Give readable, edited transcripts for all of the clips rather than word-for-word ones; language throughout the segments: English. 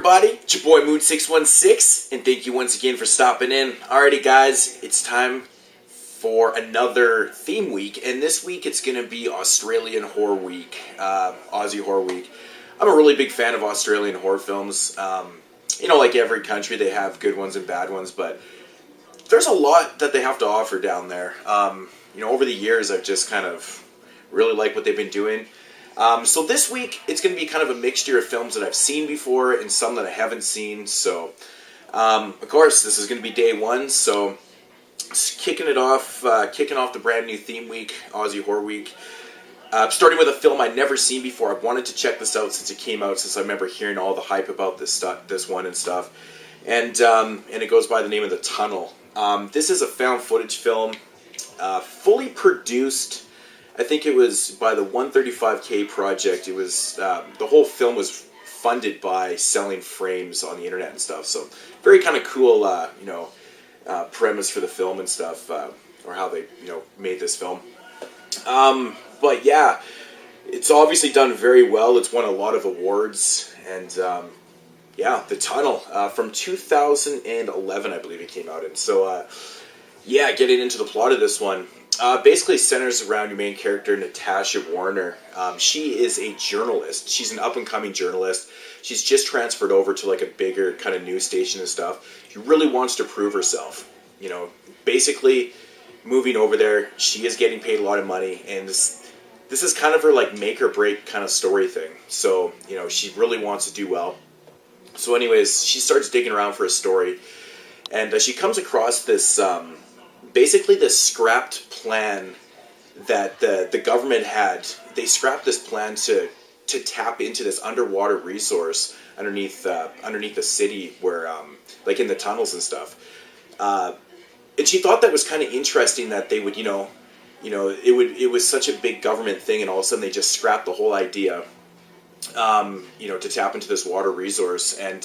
everybody? It's your boy Moodz616, and thank you once again for stopping in. Alrighty guys, it's time for another theme week, and this week it's going to be Australian Horror Week, Aussie Horror Week. I'm a really big fan of Australian horror films. You know, like every country, they have good ones and bad ones, but there's a lot that they have to offer down there. You know, over the years, I've just kind of really liked what they've been doing. So this week, it's going to be kind of a mixture of films that I've seen before and some that I haven't seen. So, of course, this is going to be day one. So, kicking off the brand new theme week, Aussie Horror Week. Starting with a film I'd never seen before. I wanted to check this out since it came out, since I remember hearing all the hype about this one and stuff. And it goes by the name of The Tunnel. This is a found footage film, fully produced. I think it was by the 135K project. It was the whole film was funded by selling frames on the internet and stuff. So very kind of cool, premise for the film and stuff, or how they made this film. But yeah, it's obviously done very well. It's won a lot of awards, and yeah, The Tunnel from 2011, I believe it came out in. So yeah, getting into the plot of this one. Basically centers around your main character, Natasha Warner. She is a journalist. She's an up-and-coming journalist. She's just transferred over to like a bigger kind of news station and stuff. She really wants to prove herself. You know, basically moving over there, she is getting paid a lot of money, and this is kind of her like make or break kind of story thing. So, you know, she really wants to do well. So anyways, she starts digging around for a story, and she comes across this basically this scrapped plan that the government had. They scrapped this plan to tap into this underwater resource underneath the city, where like in the tunnels and stuff. And she thought that was kind of interesting that they would, it was such a big government thing, and all of a sudden they just scrapped the whole idea, to tap into this water resource. And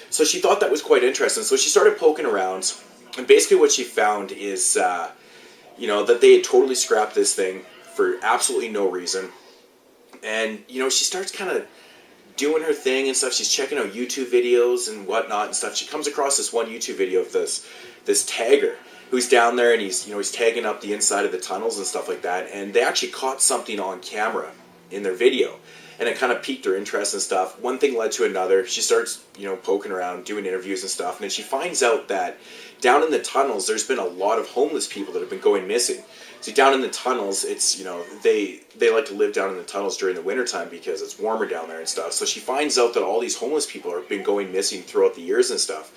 so she thought that was quite interesting. So she started poking around. And basically what she found is, that they had totally scrapped this thing for absolutely no reason. And, she starts kind of doing her thing and stuff. She's checking out YouTube videos and whatnot and stuff. She comes across this one YouTube video of this tagger who's down there, and he's tagging up the inside of the tunnels and stuff like that. And they actually caught something on camera in their video. And it kind of piqued her interest and stuff. One thing led to another. She starts, poking around, doing interviews and stuff. And then she finds out that down in the tunnels, there's been a lot of homeless people that have been going missing. See, down in the tunnels, it's, they like to live down in the tunnels during the wintertime because it's warmer down there and stuff. So she finds out that all these homeless people have been going missing throughout the years and stuff.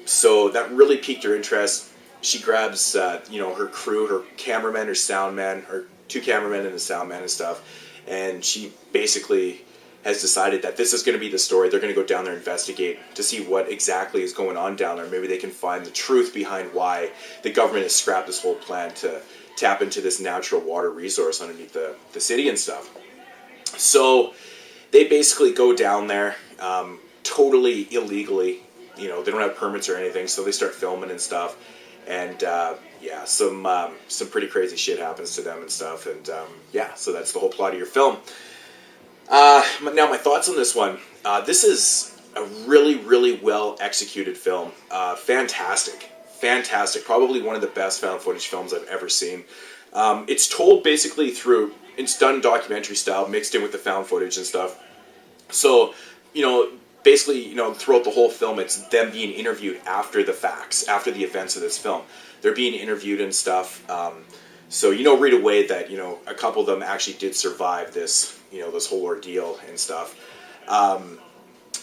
So that really piqued her interest. She grabs, her crew, her cameraman, her soundman, her two cameramen and a soundman and stuff. And she basically has decided that this is going to be the story. They're going to go down there and investigate to see what exactly is going on down there. Maybe they can find the truth behind why the government has scrapped this whole plan to tap into this natural water resource underneath the city and stuff. So they basically go down there totally illegally. They don't have permits or anything, so they start filming and stuff. And yeah, some pretty crazy shit happens to them and stuff. And yeah, so that's the whole plot of your film. Now my thoughts on this one. This is a really, really well executed film. Fantastic. Probably one of the best found footage films I've ever seen. It's told basically it's done documentary style, mixed in with the found footage and stuff. So, basically, throughout the whole film, it's them being interviewed after the facts, after the events of this film. They're being interviewed and stuff. So, right away that, a couple of them actually did survive this, this whole ordeal and stuff.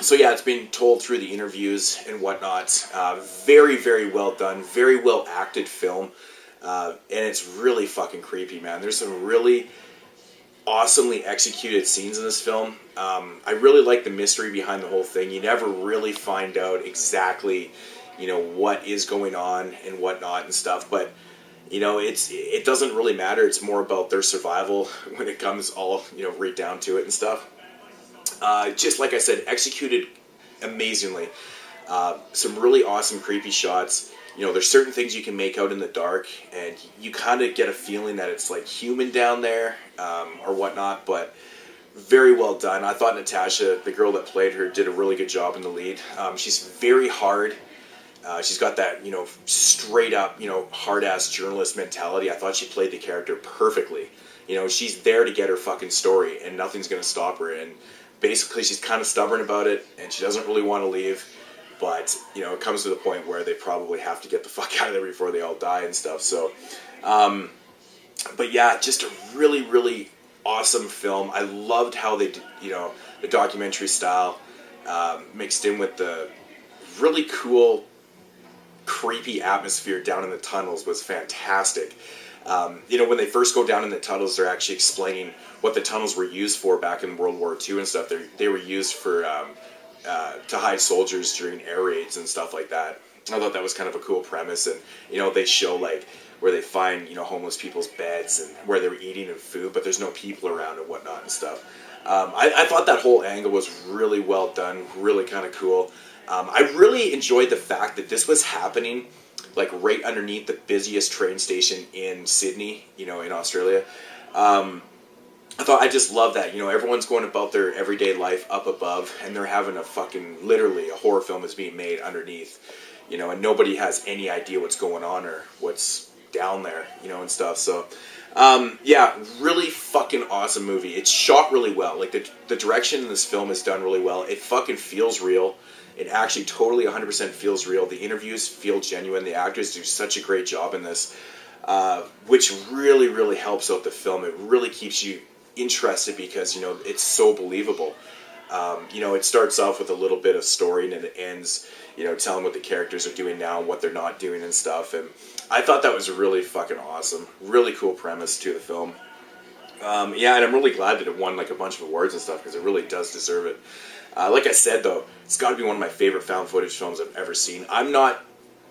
So, yeah, it's being told through the interviews and whatnot. Very, very well done. Very well acted film. And it's really fucking creepy, man. There's some really awesomely executed scenes in this film. I really like the mystery behind the whole thing. You never really find out exactly, what is going on and whatnot and stuff. But, it doesn't really matter. It's more about their survival when it comes all, right down to it and stuff. Just like I said, executed amazingly. Some really awesome creepy shots. There's certain things you can make out in the dark, and you kind of get a feeling that it's like human down there, or whatnot, but Very well done. I thought Natasha, the girl that played her, did a really good job in the lead. She's very hard. She's got that, straight up, hard-ass journalist mentality. I thought she played the character perfectly. She's there to get her fucking story, and nothing's going to stop her. And basically, she's kind of stubborn about it, and she doesn't really want to leave. But, it comes to the point where they probably have to get the fuck out of there before they all die and stuff. So, but yeah, just a really, really awesome film. I loved how they did, the documentary style mixed in with the really cool, creepy atmosphere down in the tunnels was fantastic. When they first go down in the tunnels, they're actually explaining what the tunnels were used for back in World War II and stuff. They were used for to hide soldiers during air raids and stuff like that. I thought that was kind of a cool premise, and they show like where they find homeless people's beds and where they're eating and food, but there's no people around and whatnot and stuff. I thought that whole angle was really well done, really kind of cool. I really enjoyed the fact that this was happening like right underneath the busiest train station in Sydney, in Australia. I just love that, everyone's going about their everyday life up above, and they're having literally a horror film is being made underneath, and nobody has any idea what's going on or what's down there, and stuff. So, yeah, really fucking awesome movie. It's shot really well. Like, the direction in this film is done really well. It fucking feels real. It actually totally 100% feels real. The interviews feel genuine. The actors do such a great job in this, which really, really helps out the film. It really keeps you interested because, it's so believable. It starts off with a little bit of story, and then it ends, telling what the characters are doing now and what they're not doing and stuff. And I thought that was really fucking awesome. Really cool premise to the film. Yeah, and I'm really glad that it won like a bunch of awards and stuff because it really does deserve it. Like I said, though, it's got to be one of my favorite found footage films I've ever seen. I'm not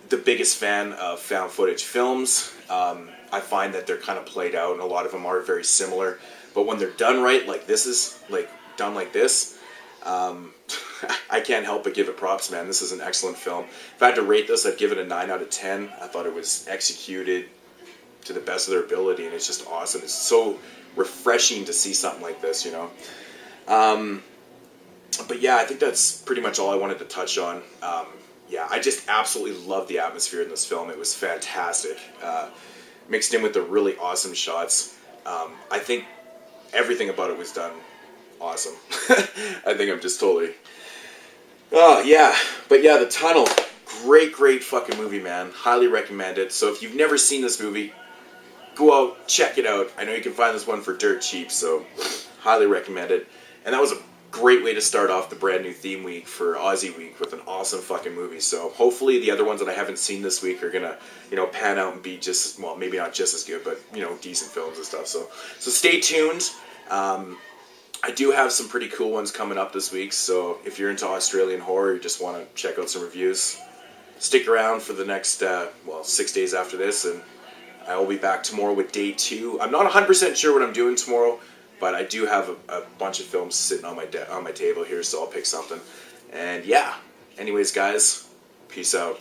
the biggest fan of found footage films. I find that they're kind of played out, and a lot of them are very similar. But when they're done right, like this is, like, done like this, I can't help but give it props, man. This is an excellent film. If I had to rate this, I'd give it a 9 out of 10. I thought it was executed to the best of their ability, and it's just awesome. It's so refreshing to see something like this, But yeah, I think that's pretty much all I wanted to touch on. Yeah, I just absolutely love the atmosphere in this film. It was fantastic. Mixed in with the really awesome shots. I think everything about it was done awesome. I think I'm just totally... Oh, yeah. But yeah, The Tunnel. Great, great fucking movie, man. Highly recommend it. So if you've never seen this movie, go out, check it out. I know you can find this one for dirt cheap, so highly recommend it. And that was a great way to start off the brand new theme week for Aussie Week with an awesome fucking movie. So hopefully the other ones that I haven't seen this week are gonna, pan out and be just, well, maybe not just as good, but, decent films and stuff. So stay tuned. I do have some pretty cool ones coming up this week, so if you're into Australian horror, you just want to check out some reviews, stick around for the next, 6 days after this, and I will be back tomorrow with day 2. I'm not 100% sure what I'm doing tomorrow, but I do have a bunch of films sitting on my table here, so I'll pick something. And yeah, anyways, guys, peace out.